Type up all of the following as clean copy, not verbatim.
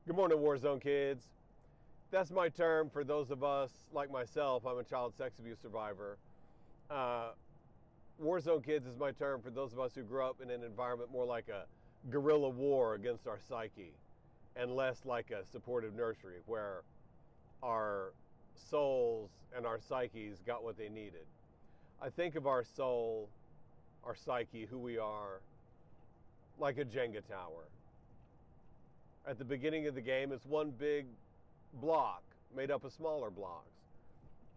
Good morning, Warzone kids. That's my term for those of us like myself. I'm a child sex abuse survivor. Warzone kids is my term for those of us who grew up in an environment more like a guerrilla war against our psyche and less like a supportive nursery where our souls and our psyches got what they needed. I think of our soul, our psyche, who we are, like a Jenga tower. At the beginning of the game, it's one big block made up of smaller blocks.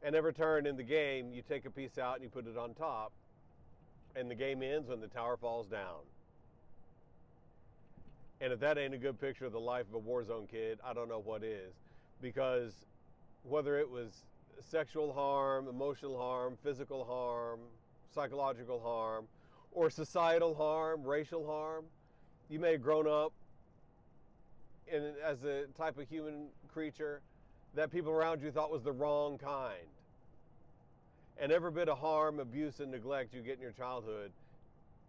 And every turn in the game, you take a piece out and you put it on top, and the game ends when the tower falls down. And if that ain't a good picture of the life of a Warzone kid, I don't know what is. Because whether it was sexual harm, emotional harm, physical harm, psychological harm, or societal harm, racial harm, you may have grown up as a type of human creature that people around you thought was the wrong kind. And every bit of harm, abuse, and neglect you get in your childhood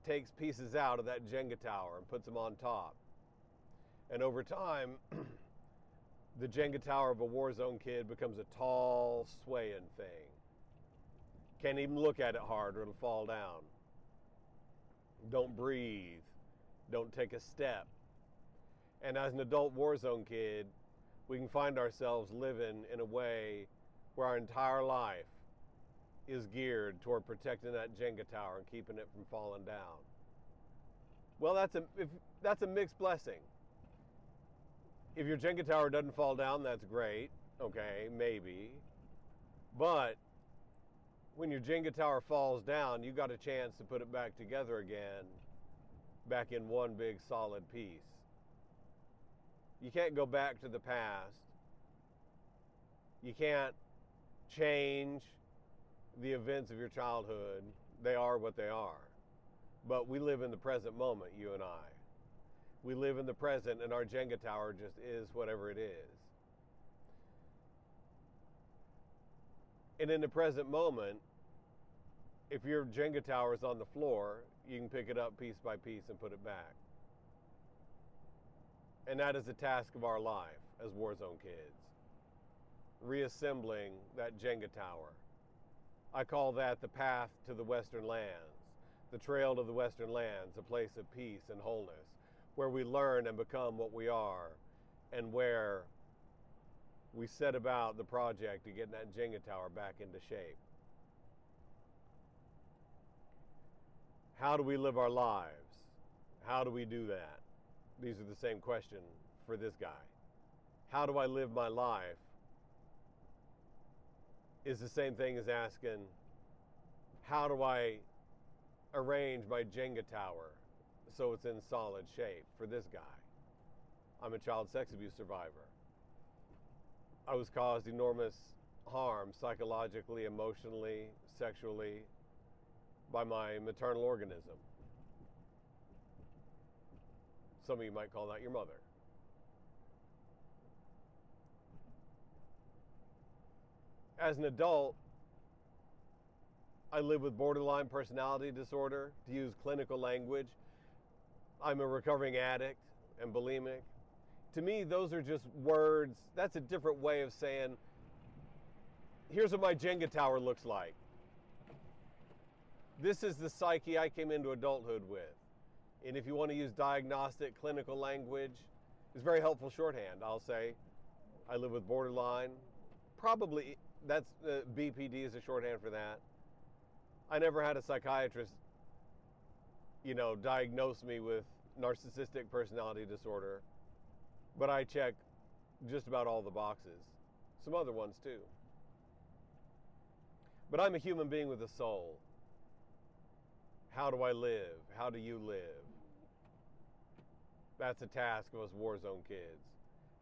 takes pieces out of that Jenga tower and puts them on top. And over time, the Jenga tower of a Warzone kid becomes a tall, swaying thing. Can't even look at it hard or it'll fall down. Don't breathe. Don't take a step. And as an adult Warzone kid, we can find ourselves living in a way where our entire life is geared toward protecting that Jenga tower and keeping it from falling down. Well, that's a mixed blessing. If your Jenga tower doesn't fall down, that's great. Okay, maybe. But when your Jenga tower falls down, you got a chance to put it back together again, back in one big solid piece. You can't go back to the past. You can't change the events of your childhood. They are what they are. But we live in the present moment, you and I. We live in the present, and our Jenga tower just is whatever it is. And in the present moment, if your Jenga tower is on the floor, you can pick it up piece by piece and put it back. And that is the task of our life as Warzone kids. Reassembling that Jenga tower. I call that the path to the Western lands, the trail to the Western lands, a place of peace and wholeness, where we learn and become what we are, and where we set about the project to get that Jenga tower back into shape. How do we live our lives? How do we do that? These are the same question for this guy. How do I live my life? Is the same thing as asking, how do I arrange my Jenga tower so it's in solid shape for this guy? I'm a child sex abuse survivor. I was caused enormous harm psychologically, emotionally, sexually by my maternal organism. Some of you might call that your mother. As an adult, I live with borderline personality disorder. To use clinical language, I'm a recovering addict and bulimic. To me, those are just words. That's a different way of saying, here's what my Jenga tower looks like. This is the psyche I came into adulthood with. And if you want to use diagnostic clinical language, it's very helpful shorthand. I'll say, I live with borderline. Probably, that's BPD is a shorthand for that. I never had a psychiatrist, diagnose me with narcissistic personality disorder, but I check just about all the boxes. Some other ones too. But I'm a human being with a soul. How do I live? How do you live? That's a task of us Warzone kids.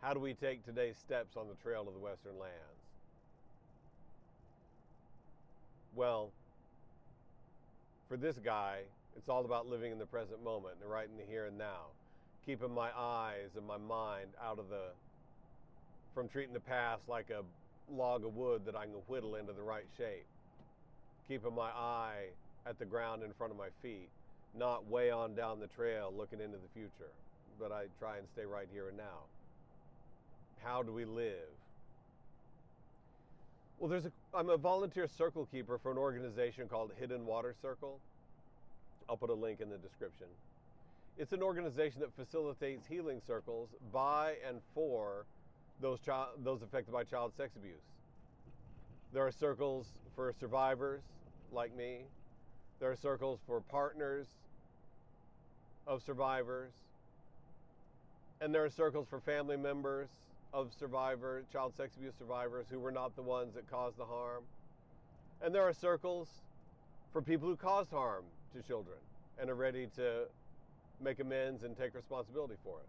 How do we take today's steps on the trail to the Western lands? Well, for this guy, it's all about living in the present moment and right in the here and now. Keeping my eyes and my mind from treating the past like a log of wood that I can whittle into the right shape. Keeping my eye at the ground in front of my feet, not way on down the trail looking into the future, but I try and stay right here and now. How do we live? Well, I'm a volunteer circle keeper for an organization called Hidden Water Circle. I'll put a link in the description. It's an organization that facilitates healing circles by and for those affected by child sex abuse. There are circles for survivors like me. There are circles for partners of survivors. And there are circles for family members of survivors, child sex abuse survivors, who were not the ones that caused the harm. And there are circles for people who caused harm to children and are ready to make amends and take responsibility for it.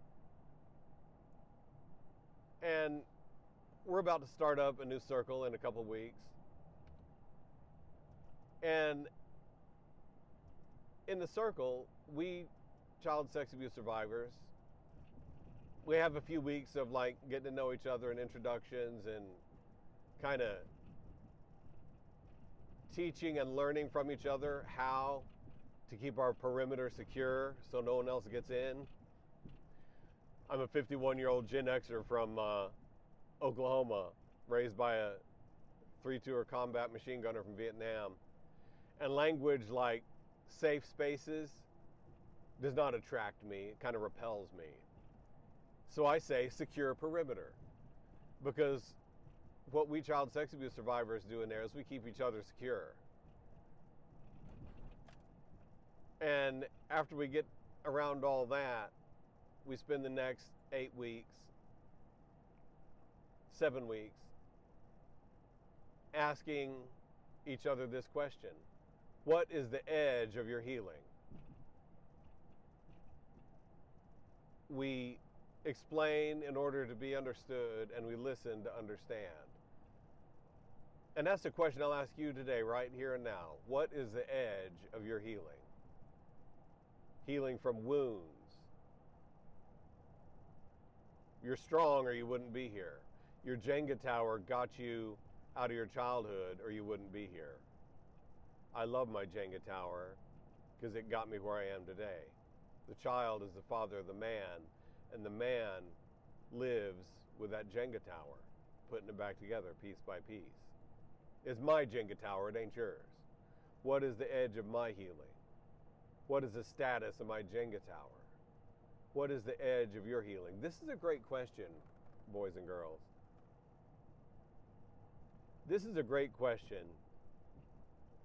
And we're about to start up a new circle in a couple weeks. And in the circle, we child sex abuse survivors, we have a few weeks of like getting to know each other and introductions and kind of teaching and learning from each other how to keep our perimeter secure so no one else gets in. I'm a 51-year-old Gen Xer from Oklahoma, raised by a 3-tour combat machine gunner from Vietnam. And language like safe spaces does not attract me, it kind of repels me. So I say secure perimeter, because what we child sex abuse survivors do in there is we keep each other secure. And after we get around all that, we spend the next 8 weeks, 7 weeks, asking each other this question: what is the edge of your healing? We explain in order to be understood, and we listen to understand. And that's the question I'll ask you today, right here and now. What is the edge of your healing? Healing from wounds. You're strong or you wouldn't be here. Your Jenga tower got you out of your childhood or you wouldn't be here. I love my Jenga tower because it got me where I am today. The child is the father of the man, and the man lives with that Jenga tower, putting it back together piece by piece. It's my Jenga tower, it ain't yours. What is the edge of my healing? What is the status of my Jenga tower? What is the edge of your healing? This is a great question, boys and girls. This is a great question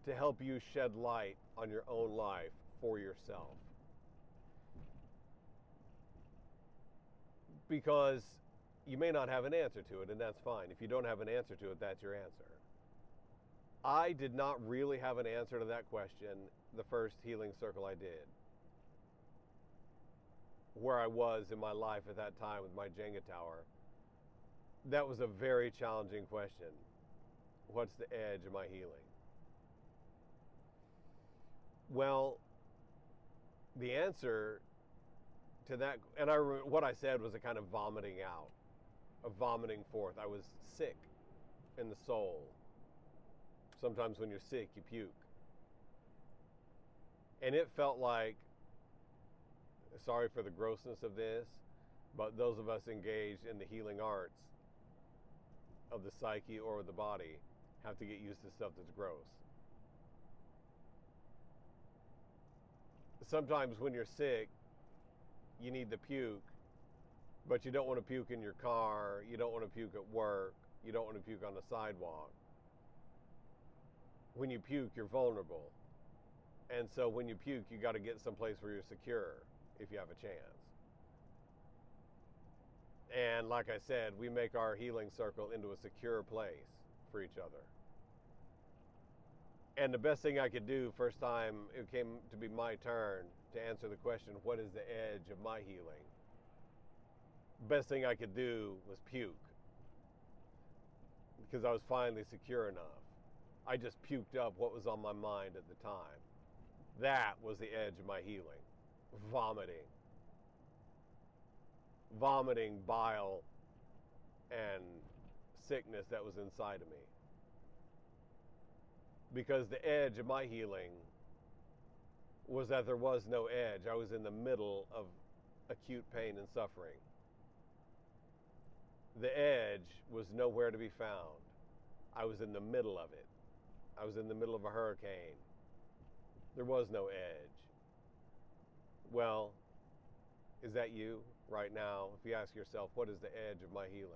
to help you shed light on your own life for yourself. Because you may not have an answer to it, and that's fine. If you don't have an answer to it, that's your answer. I did not really have an answer to that question the first healing circle I did. Where I was in my life at that time with my Jenga tower, that was a very challenging question. What's the edge of my healing? Well, the answer to that, and what I said was a kind of vomiting out, a vomiting forth. I was sick in the soul. Sometimes when you're sick, you puke. And it felt like, sorry for the grossness of this, but those of us engaged in the healing arts of the psyche or the body have to get used to stuff that's gross. Sometimes when you're sick, you need to puke, but you don't want to puke in your car, you don't want to puke at work, you don't want to puke on the sidewalk. When you puke, you're vulnerable. And so when you puke, you got to get someplace where you're secure if you have a chance. And like I said, we make our healing circle into a secure place for each other. And the best thing I could do first time it came to be my turn to answer the question, what is the edge of my healing? Best thing I could do was puke, because I was finally secure enough. I just puked up what was on my mind at the time. That was the edge of my healing. Vomiting. Vomiting bile and sickness that was inside of me. Because the edge of my healing was that there was no edge. I was in the middle of acute pain and suffering. The edge was nowhere to be found. I was in the middle of it. I was in the middle of a hurricane. There was no edge. Well, is that you right now? If you ask yourself, what is the edge of my healing?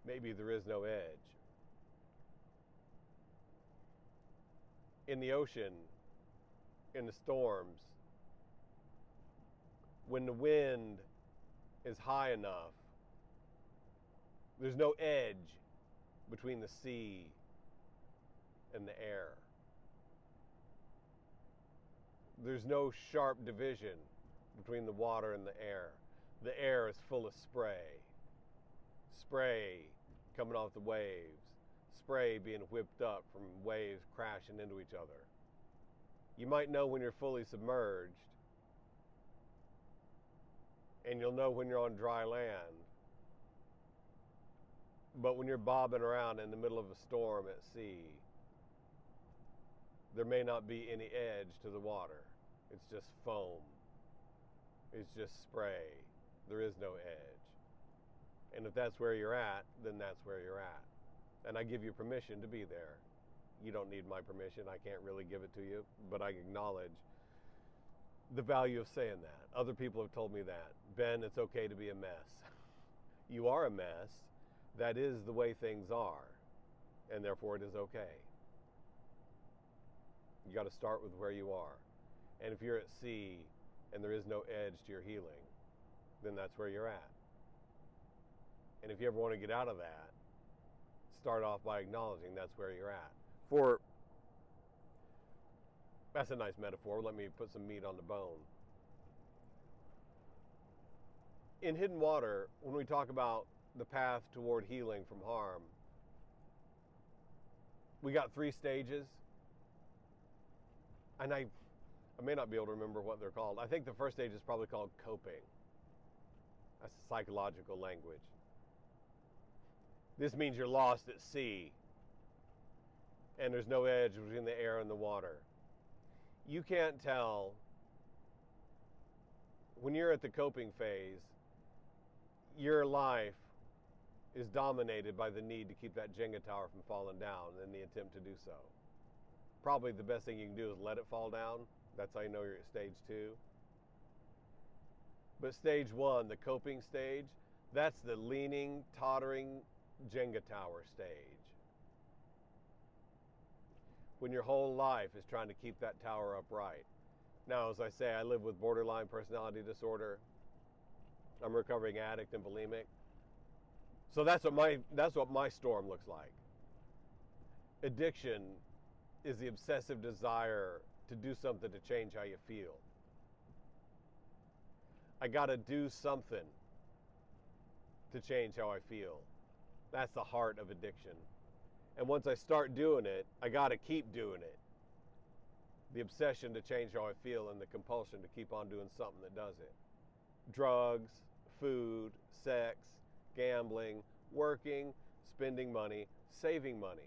Maybe there is no edge. In the ocean, in the storms, when the wind is high enough, there's no edge between the sea and the air. There's no sharp division between the water and the air. The air is full of spray. Spray coming off the waves. Spray being whipped up from waves crashing into each other. You might know when you're fully submerged, and you'll know when you're on dry land. But when you're bobbing around in the middle of a storm at sea, there may not be any edge to the water. It's just foam. It's just spray. There is no edge. And if that's where you're at, then that's where you're at. And I give you permission to be there. You don't need my permission. I can't really give it to you, but I acknowledge the value of saying that. Other people have told me that. Ben, it's okay to be a mess. You are a mess. That is the way things are, and therefore it is okay. You got to start with where you are. And if you're at sea and there is no edge to your healing, then that's where you're at. And if you ever want to get out of that, start off by acknowledging that's where you're at. That's a nice metaphor. Let me put some meat on the bone. In hidden water, when we talk about the path toward healing from harm, we got 3 stages. And I may not be able to remember what they're called. I think the first stage is probably called coping. That's psychological language. This means you're lost at sea, and there's no edge between the air and the water. You can't tell when you're at the coping phase, your life is dominated by the need to keep that Jenga tower from falling down and the attempt to do so. Probably the best thing you can do is let it fall down. That's how you know you're at stage 2. But stage 1, the coping stage, that's the leaning, tottering Jenga tower stage. When your whole life is trying to keep that tower upright. Now, as I say, I live with borderline personality disorder. I'm a recovering addict and bulimic. So that's what my storm looks like. Addiction is the obsessive desire to do something to change how you feel. I got to do something to change how I feel. That's the heart of addiction. And once I start doing it, I got to keep doing it. The obsession to change how I feel and the compulsion to keep on doing something that does it. Drugs, food, sex, gambling, working, spending money, saving money.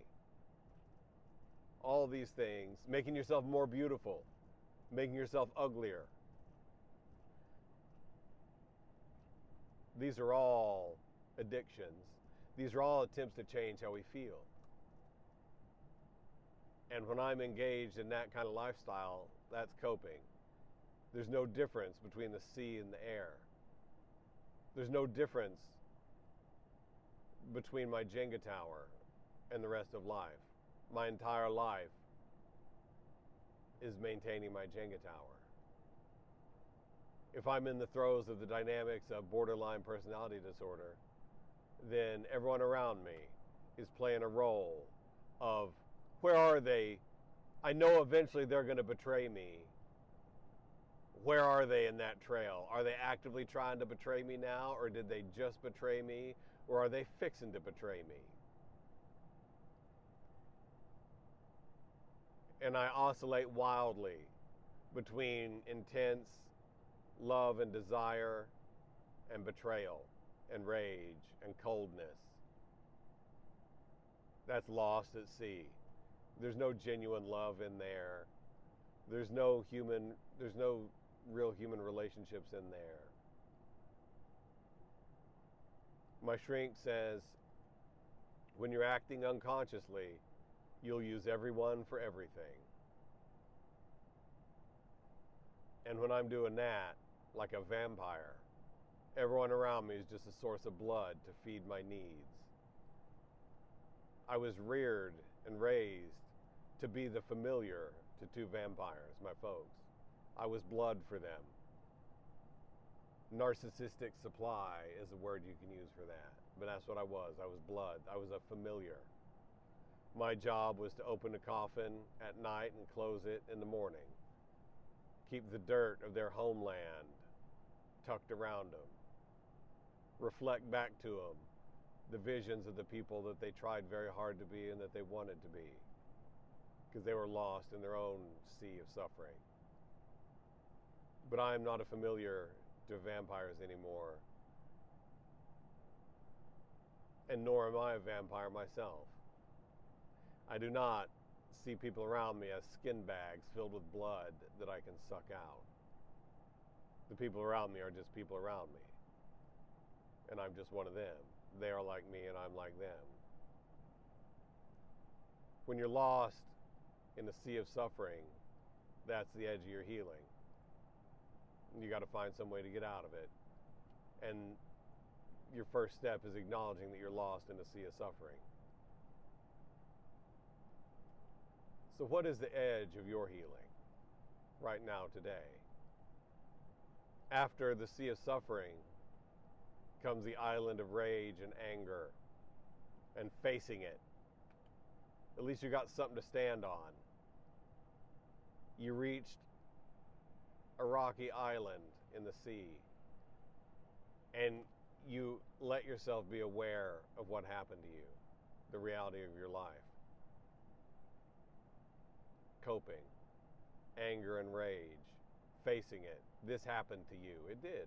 All these things, making yourself more beautiful, making yourself uglier. These are all addictions. These are all attempts to change how we feel. And when I'm engaged in that kind of lifestyle, that's coping. There's no difference between the sea and the air. There's no difference between my Jenga tower and the rest of life. My entire life is maintaining my Jenga tower. If I'm in the throes of the dynamics of borderline personality disorder, then everyone around me is playing a role of, where are they? I know eventually they're going to betray me. Where are they in that trail? Are they actively trying to betray me now, or did they just betray me, or are they fixing to betray me? And I oscillate wildly between intense love and desire and betrayal and rage and coldness. That's lost at sea. There's no genuine love in there. There's no real human relationships in there. My shrink says, when you're acting unconsciously, you'll use everyone for everything. And when I'm doing that, like a vampire, everyone around me is just a source of blood to feed my needs. I was reared and raised to be the familiar to two vampires, my folks. I was blood for them. Narcissistic supply is a word you can use for that. But that's what I was. I was blood. I was a familiar. My job was to open a coffin at night and close it in the morning. Keep the dirt of their homeland tucked around them. Reflect back to them the visions of the people that they tried very hard to be and that they wanted to be, because they were lost in their own sea of suffering. But I am not a familiar to vampires anymore, and nor am I a vampire myself. I do not see people around me as skin bags filled with blood that I can suck out. The people around me are just people around me, and I'm just one of them. They are like me and I'm like them. When you're lost in the sea of suffering, that's the edge of your healing. You got to find some way to get out of it. And your first step is acknowledging that you're lost in a sea of suffering. So what is the edge of your healing right now, today? After the sea of suffering comes the island of rage and anger and facing it. At least you got something to stand on. You reached a rocky island in the sea, and you let yourself be aware of what happened to you, the reality of your life. Coping, anger and rage, facing it. This happened to you. It did.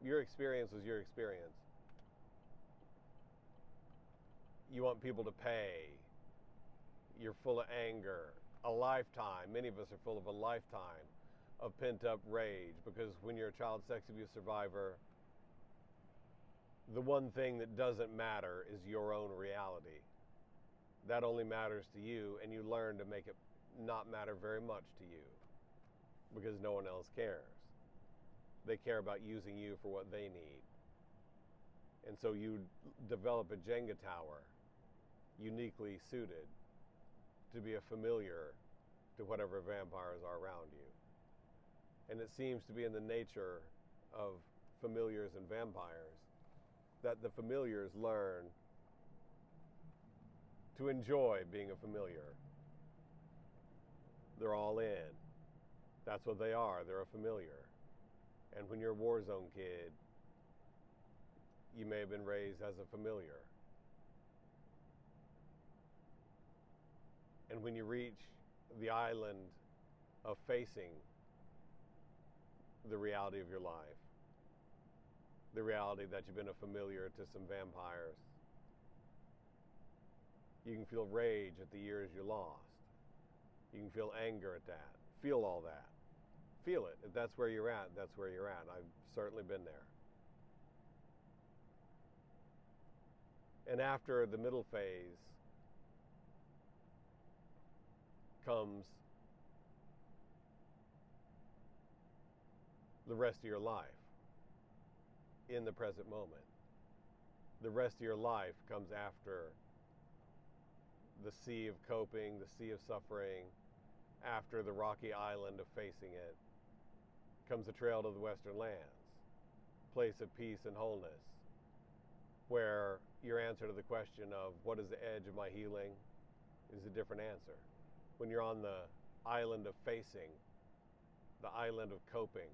Your experience was your experience. You want people to pay. You're full of anger. A lifetime. Many of us are full of a lifetime of pent-up rage, because when you're a child sex abuse survivor, the one thing that doesn't matter is your own reality. That only matters to you, and you learn to make it not matter very much to you, because no one else cares. They care about using you for what they need. And so you develop a Jenga tower uniquely suited to be a familiar to whatever vampires are around you. And it seems to be in the nature of familiars and vampires that the familiars learn to enjoy being a familiar. They're all in. That's what they are. They're a familiar. And when you're a war zone kid, you may have been raised as a familiar. And when you reach the island of facing the reality of your life, the reality that you've been a familiar to some vampires, you can feel rage at the years you lost. You can feel anger at that. Feel all that. Feel it. If that's where you're at, that's where you're at. I've certainly been there. And after the middle phase comes the rest of your life in the present moment. The rest of your life comes after the sea of coping, the sea of suffering, after the rocky island of facing it, comes the trail to the western lands, place of peace and wholeness, where your answer to the question of what is the edge of my healing is a different answer. When you're on the island of facing, the island of coping,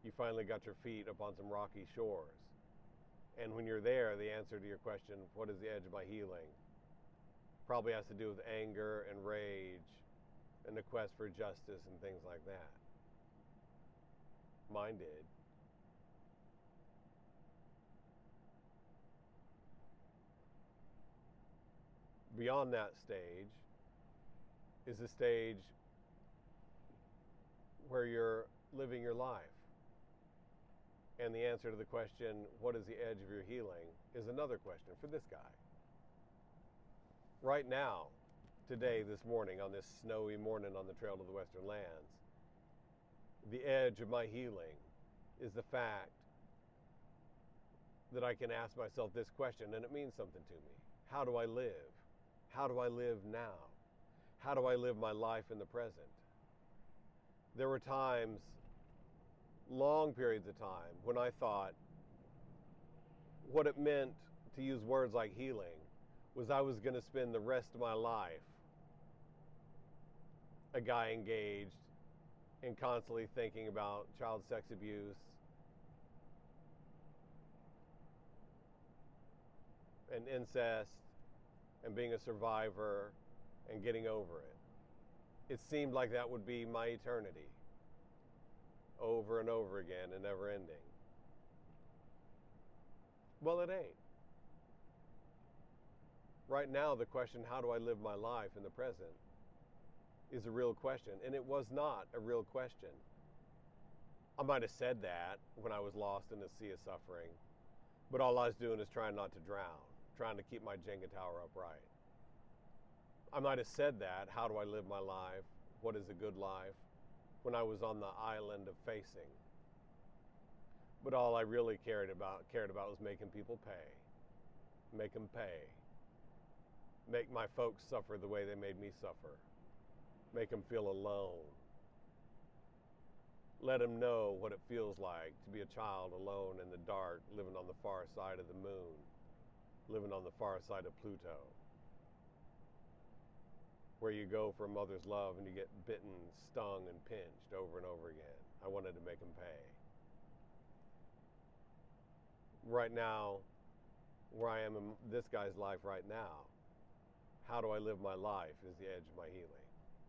you finally got your feet up on some rocky shores. And when you're there, the answer to your question, what is the edge of my healing, probably has to do with anger and rage and the quest for justice and things like that. Mine did. Beyond that stage is the stage where you're living your life. And the answer to the question, what is the edge of your healing, is another question for this guy. Right now, today, this morning, on this snowy morning on the trail to the Western Lands, the edge of my healing is the fact that I can ask myself this question, and it means something to me. How do I live? How do I live now? How do I live my life in the present? There were times, long periods of time, when I thought what it meant to use words like healing was I was going to spend the rest of my life a guy engaged in constantly thinking about child sex abuse and incest and being a survivor and getting over it. It seemed like that would be my eternity, over and over again and never ending. Well, it ain't. Right now, the question, how do I live my life in the present, is a real question. And it was not a real question. I might have said that when I was lost in the sea of suffering, but all I was doing is trying not to drown, trying to keep my Jenga tower upright. I might have said that, how do I live my life, what is a good life, when I was on the island of facing. But all I really cared about was making people pay. Make them pay. Make my folks suffer the way they made me suffer. Make them feel alone. Let them know what it feels like to be a child alone in the dark, living on the far side of the moon, living on the far side of Pluto, where you go for a mother's love and you get bitten, stung, and pinched over and over again. I wanted to make them pay. Right now, where I am in this guy's life right now, how do I live my life is the edge of my healing.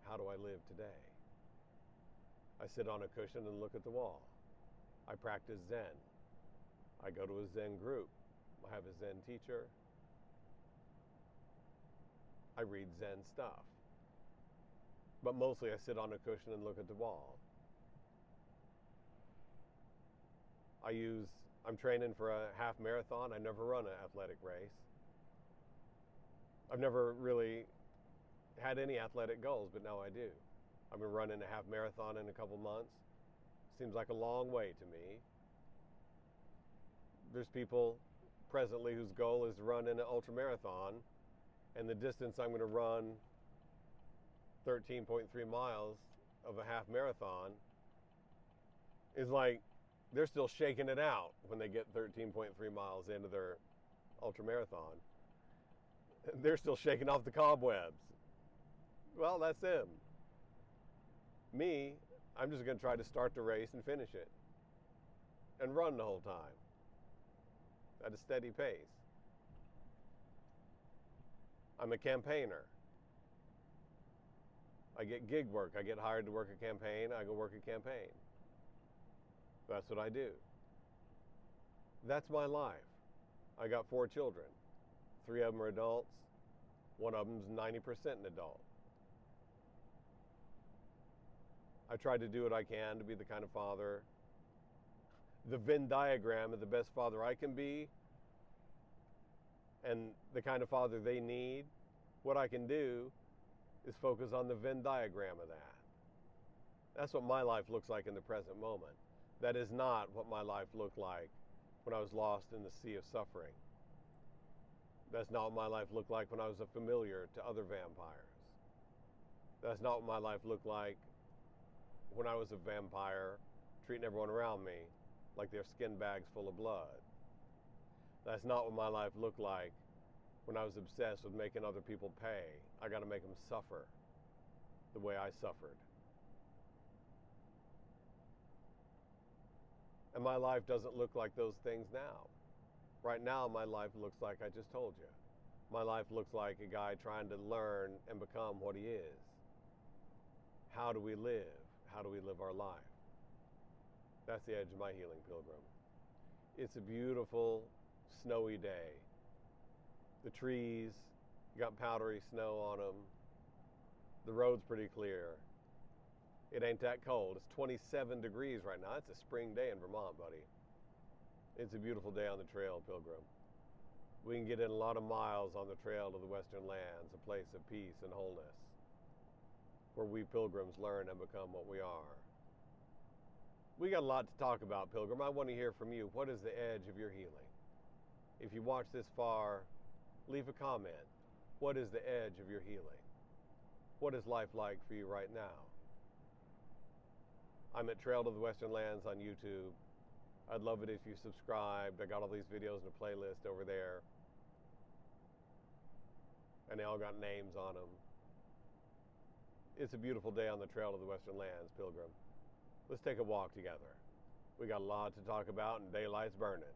How do I live today? I sit on a cushion and look at the wall. I practice Zen. I go to a Zen group. I have a Zen teacher. I read Zen stuff. But mostly I sit on a cushion and look at the wall. I'm training for a half marathon. I never run an athletic race. I've never really had any athletic goals, but now I do. I've been running a half marathon in a couple months. Seems like a long way to me. There's people presently whose goal is to run in an ultra marathon, and the distance I'm going to run, 13.3 miles of a half marathon, is like they're still shaking it out when they get 13.3 miles into their ultra marathon. They're still shaking off the cobwebs. Well, that's them. Me, I'm just going to try to start the race and finish it and run the whole time at a steady pace. I'm a campaigner. I get gig work. I get hired to work a campaign. I go work a campaign. That's what I do. That's my life. I got 4 children. 3 of them are adults. 1 of them's 90% an adult. I try to do what I can to be the kind of father, the Venn diagram of the best father I can be, and the kind of father they need. What I can do is focus on the Venn diagram of that. That's what my life looks like in the present moment. That is not what my life looked like when I was lost in the sea of suffering. That's not what my life looked like when I was a familiar to other vampires. That's not what my life looked like when I was a vampire, treating everyone around me like they're skin bags full of blood. That's not what my life looked like when I was obsessed with making other people pay. I got to make them suffer the way I suffered. And my life doesn't look like those things now. Right now, my life looks like I just told you. My life looks like a guy trying to learn and become what he is. How do we live? How do we live our life? That's the edge of my healing, pilgrim. It's a beautiful, snowy day. The trees got powdery snow on them. The road's pretty clear. It ain't that cold. It's 27 degrees right now. It's a spring day in Vermont, buddy. It's a beautiful day on the trail, Pilgrim. We can get in a lot of miles on the trail to the Western Lands, a place of peace and wholeness, where we pilgrims learn and become what we are. We got a lot to talk about, Pilgrim. I want to hear from you. What is the edge of your healing? If you watch this far, leave a comment. What is the edge of your healing? What is life like for you right now? I'm at Trail to the Western Lands on YouTube. I'd love it if you subscribed. I got all these videos in a playlist over there. And they all got names on them. It's a beautiful day on the Trail to the Western Lands, Pilgrim. Let's take a walk together. We got a lot to talk about and daylight's burning.